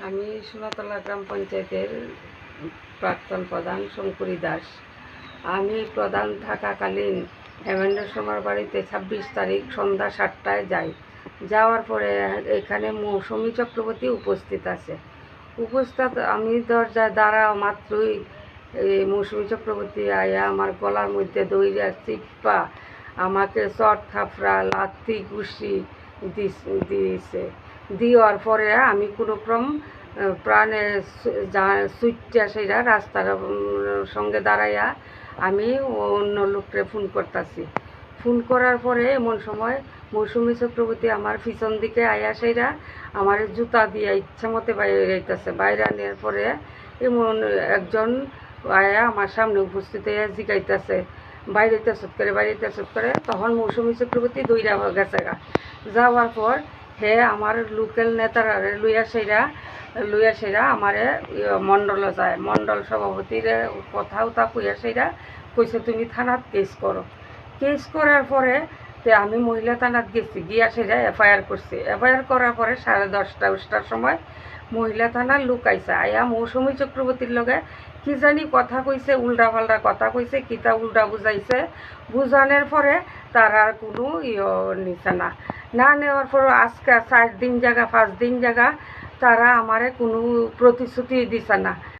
আমি সোনাতলা গ্রাম পঞ্চায়েতের প্রাক্তন প্রধান শঙ্করী দাস। আমি প্রধান থাকাকালীন হেমেন্দ্র শর্মার বাড়িতে 26 তারিখ সন্ধ্যা 7টায় যাই। যাওয়ার পরে এখানে মৌসুমী চক্রবর্তী উপস্থিত আছে। আমি দরজায় দাঁড়া মাত্রই মৌসুমী চক্রবর্তী আয়া আমার গলার মধ্যে দইরা চিপ্পা আমাকে চট থাপড়া লাথি ঘুষি দিয়েছে। দেওয়ার পরে আমি কোনোক্রম প্রাণে সুইটটা সেটা রাস্তার সঙ্গে দাঁড়াইয়া আমি অন্য লোককে ফোন করতেছি। ফোন করার পরে এমন সময় মৌসুমী চক্রবর্তী আমার পিছন দিকে আয়া সেরা আমার জুতা দিয়ে ইচ্ছা মতে বাইরে যাইতেছে। বাইরে আনার পরে এমন একজন আয়া আমার সামনে উপস্থিত হয়ে জিগাইতেছে বাইরেতে চুট করে। তখন মৌসুমী চক্রবর্তী দইরা গেছে যাওয়ার পর হে আমার লোকাল নেতারা লইয়া সেরা আমারে মণ্ডলে যায়। মণ্ডল সভাপতির কথাও তা কইয়া কইছে তুমি থানাত কেস করার পরে আমি মহিলা থানাত গেছি, গিয়া সেরা এফআইআর করছি। এফআইআর করার পরে 10:30-11টার সময় মহিলা থানার লোক আইসা আয়া মৌসুমী চক্রবর্তীর লগে কি জানি কথা কইছে, উল্টা পাল্টা কথা কইছে, কিতা উল্টা বুঝাইছে। বুঝানোর পরে তার আর কোনো নিছে না নেওয়ার পর আজকে 4 দিন জায়গা 5 দিন জায়গা তারা আমারে কোনো প্রতিশ্রুতি দিছে না।